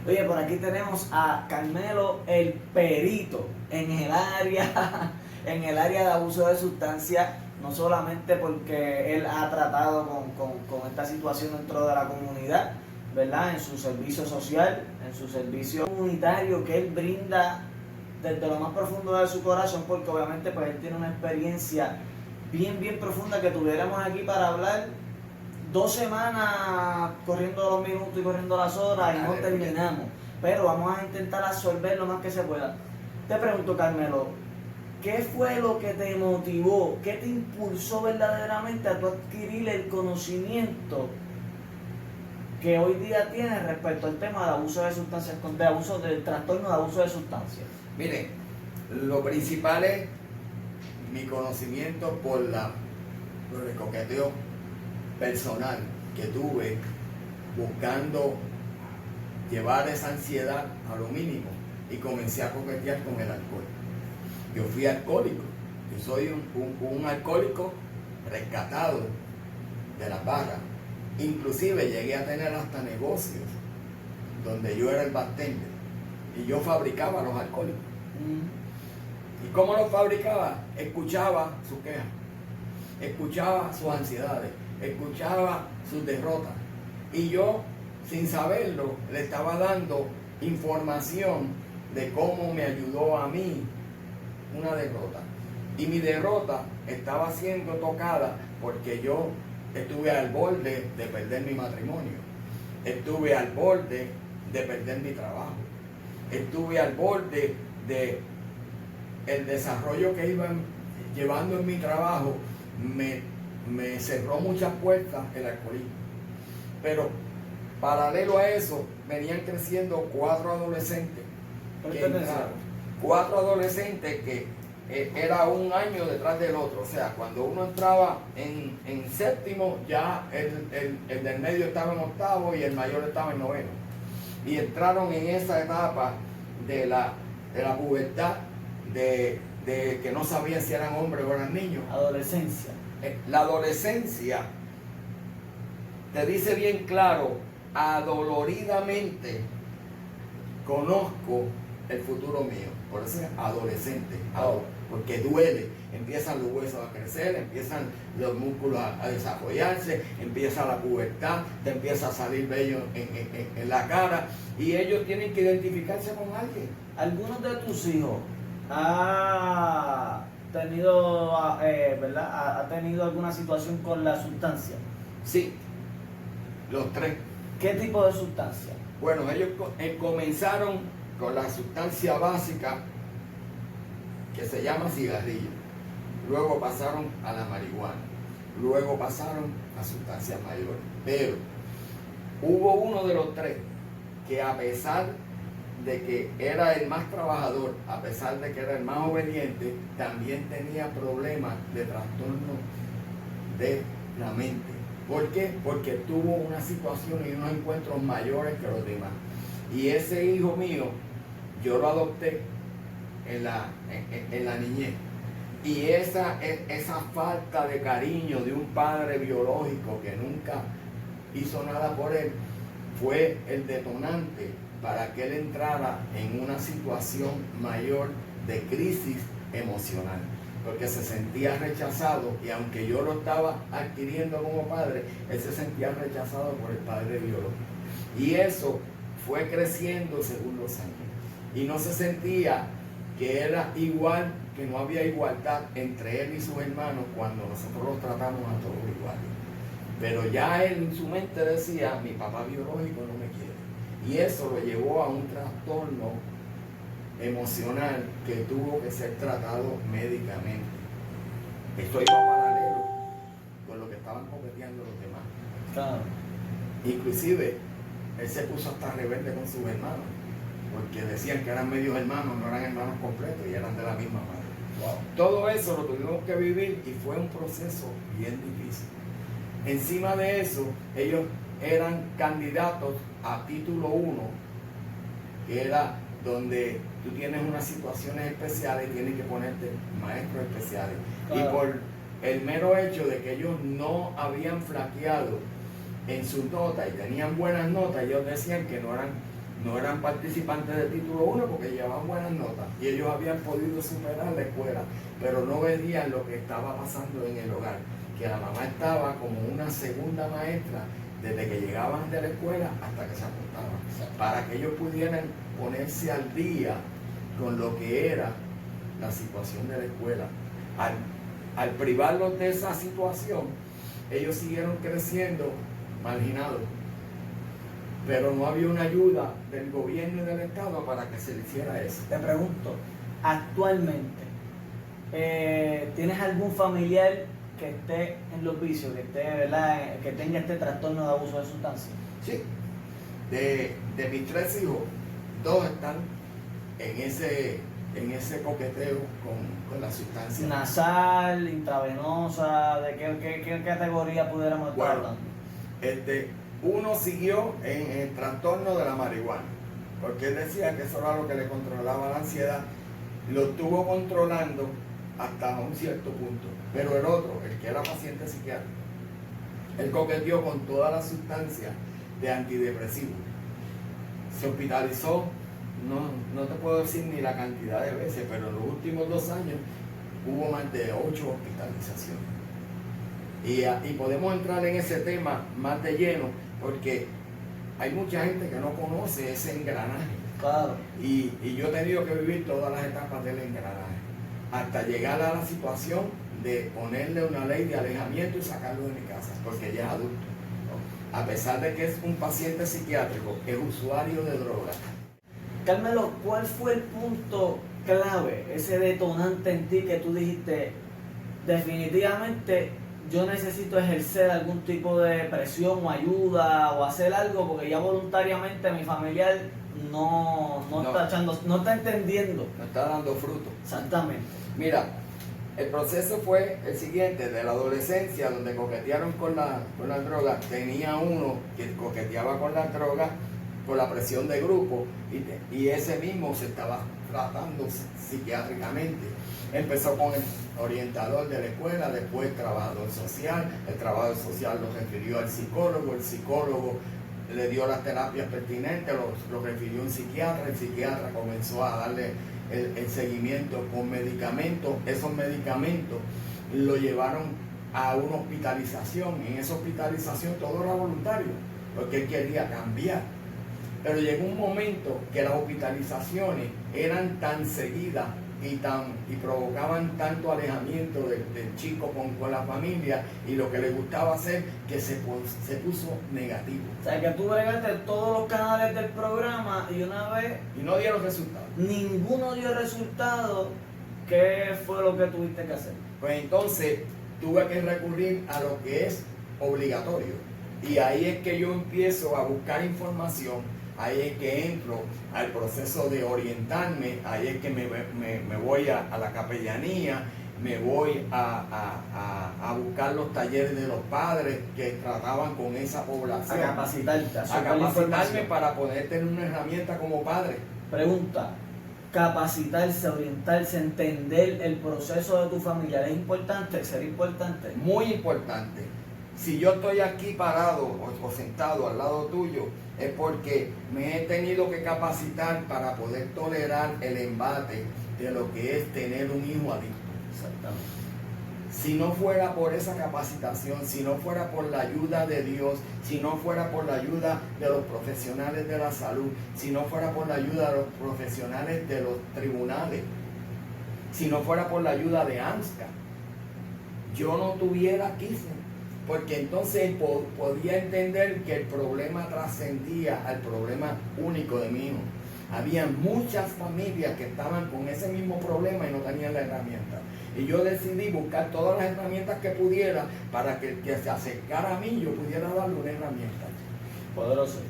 Oye, por aquí tenemos a Carmelo el perito en el área, en el área de abuso de sustancias, no solamente porque él ha tratado con esta situación dentro de la comunidad, ¿verdad? En su servicio social, en su servicio comunitario que él brinda desde lo más profundo de su corazón, porque obviamente pues él tiene una experiencia bien profunda que tuviéramos aquí para hablar 2 semanas corriendo los minutos y corriendo las horas y no terminamos. Pero vamos a intentar absorber lo más que se pueda. Te pregunto, Carmelo, ¿qué fue lo que te motivó? ¿Qué te impulsó verdaderamente a tu adquirir el conocimiento que hoy día tienes respecto al tema de abuso de sustancias, de abuso del trastorno de abuso de sustancias? Miren, lo principal es mi conocimiento por el coqueteo personal que tuve buscando llevar esa ansiedad a lo mínimo y comencé a coquetear con el alcohol. Yo fui alcohólico, yo soy un alcohólico rescatado de las barras. Inclusive llegué a tener hasta negocios donde yo era el bartender y yo fabricaba los alcohólicos. ¿Y cómo los fabricaba? Escuchaba sus quejas, escuchaba sus ansiedades, escuchaba sus derrotas. Y yo, sin saberlo, le estaba dando información de cómo me ayudó a mí una derrota. Y mi derrota estaba siendo tocada porque yo estuve al borde de perder mi matrimonio. Estuve al borde de perder mi trabajo. Estuve al borde de el desarrollo que iba llevando en mi trabajo. Me cerró muchas puertas el alcoholismo. Pero paralelo a eso, venían creciendo 4 adolescentes. Cuatro adolescentes que era un año detrás del otro. O sea, cuando uno entraba en séptimo, ya el del medio estaba en octavo y el mayor estaba en noveno. Y entraron en esa etapa de la pubertad, de que no sabían si eran hombres o eran niños. Adolescencia. La adolescencia te dice bien claro, adoloridamente conozco el futuro mío. Por eso es adolescente, porque duele. Empiezan los huesos a crecer, empiezan los músculos a desarrollarse, empieza la pubertad, te empieza a salir vello en la cara y ellos tienen que identificarse con alguien. ¿Algunos de tus hijos ha tenido, ¿verdad? ¿Ha tenido alguna situación con la sustancia? Sí, los 3. ¿Qué tipo de sustancia? Bueno, ellos comenzaron con la sustancia básica que se llama cigarrillo. Luego pasaron a la marihuana. Luego pasaron a sustancias mayores. Pero hubo uno de los 3 que, a pesar de que era el más trabajador, a pesar de que era el más obediente, también tenía problemas de trastorno de la mente. ¿Por qué? Porque tuvo una situación y unos encuentros mayores que los demás. Y ese hijo mío, yo lo adopté en la niñez. Y esa falta de cariño de un padre biológico que nunca hizo nada por él, fue el detonante para que él entrara en una situación mayor de crisis emocional, porque se sentía rechazado y aunque yo lo estaba adquiriendo como padre, él se sentía rechazado por el padre biológico. Y eso fue creciendo según los años. Y no se sentía que era igual, que no había igualdad entre él y sus hermanos cuando nosotros los tratamos a todos iguales. Pero ya él en su mente decía, mi papá biológico no me quiere. Y eso lo llevó a un trastorno emocional que tuvo que ser tratado médicamente. Esto iba paralelo con lo que estaban coqueteando los demás. Claro. Inclusive, él se puso hasta rebelde con sus hermanos, porque decían que eran medios hermanos, no eran hermanos completos y eran de la misma madre. Wow. Todo eso lo tuvimos que vivir y fue un proceso bien difícil. Encima de eso, ellos eran candidatos a título 1, que era donde tú tienes unas situaciones especiales y tienes que ponerte maestros especiales. Claro. Y por el mero hecho de que ellos no habían flaqueado en sus notas y tenían buenas notas, ellos decían que no eran no eran participantes de título 1 porque llevaban buenas notas y ellos habían podido superar la escuela, pero no veían lo que estaba pasando en el hogar, que la mamá estaba como una segunda maestra desde que llegaban de la escuela hasta que se apuntaban, para que ellos pudieran ponerse al día con lo que era la situación de la escuela. Al privarlos de esa situación, ellos siguieron creciendo marginados, pero no había una ayuda del gobierno y del Estado para que se le hiciera eso. Te pregunto, actualmente, ¿tienes algún familiar que esté en los vicios, que esté, ¿verdad?, que tenga este trastorno de abuso de sustancias? Sí, de mis 3 hijos, 2 están en ese coqueteo con la sustancia. Nasal, intravenosa, ¿de qué categoría pudiéramos estar Bueno, hablando? uno siguió en el trastorno de la marihuana, porque él decía que eso era lo que le controlaba la ansiedad, lo estuvo controlando hasta un cierto punto, pero el otro, el que era paciente psiquiátrico, él coqueteó con todas las sustancias de antidepresivos, se hospitalizó, no te puedo decir ni la cantidad de veces, pero en los últimos 2 años hubo más de 8 hospitalizaciones. Y podemos entrar en ese tema más de lleno, porque hay mucha gente que no conoce ese engranaje. Claro. Y yo he tenido que vivir todas las etapas del engranaje, hasta llegar a la situación de ponerle una ley de alejamiento y sacarlo de mi casa, porque ya es adulto. A pesar de que es un paciente psiquiátrico, es usuario de drogas. Carmelo, ¿cuál fue el punto clave, ese detonante en ti que tú dijiste, definitivamente yo necesito ejercer algún tipo de presión o ayuda o hacer algo porque ya voluntariamente mi familiar no está entendiendo? No está dando fruto. Exactamente. Mira, el proceso fue el siguiente: de la adolescencia, donde coquetearon con la droga, tenía uno que coqueteaba con la droga por la presión de grupo, y ese mismo se estaba tratando psiquiátricamente. Empezó con el orientador de la escuela, después el trabajador social, el trabajador social lo refirió al psicólogo, el psicólogo le dio las terapias pertinentes, lo refirió a un psiquiatra, el psiquiatra comenzó a darle el seguimiento con medicamentos. Esos medicamentos lo llevaron a una hospitalización, y en esa hospitalización todo era voluntario, porque él quería cambiar. Pero llegó un momento que las hospitalizaciones eran tan seguidas y provocaban tanto alejamiento del chico con la familia y lo que le gustaba hacer, que se puso negativo. O sea, que tú bregaste todos los canales del programa y una vez Y no dieron resultados. ninguno dio resultado. ¿Qué fue lo que tuviste que hacer? Pues entonces tuve que recurrir a lo que es obligatorio. Y ahí es que yo empiezo a buscar información. Ahí es que entro al proceso de orientarme, ahí es que me voy a la capellanía, me voy a buscar los talleres de los padres que trataban con esa población. A capacitarte, A capacitarme para poder tener una herramienta como padre. Pregunta: capacitarse, orientarse, entender el proceso de tu familia, ¿es importante? ¿Sería importante? Muy importante. Si yo estoy aquí parado o sentado al lado tuyo, es porque me he tenido que capacitar para poder tolerar el embate de lo que es tener un hijo adicto. Exactamente. Si no fuera por esa capacitación, si no fuera por la ayuda de Dios, si no fuera por la ayuda de los profesionales de la salud, si no fuera por la ayuda de los profesionales de los tribunales, si no fuera por la ayuda de AMSCA, yo no tuviera aquí. Porque entonces podía entender que el problema trascendía al problema único de mi hijo. Había muchas familias que estaban con ese mismo problema y no tenían la herramienta. Y yo decidí buscar todas las herramientas que pudiera para que el que se acercara a mí yo pudiera darle una herramienta. Poderoso.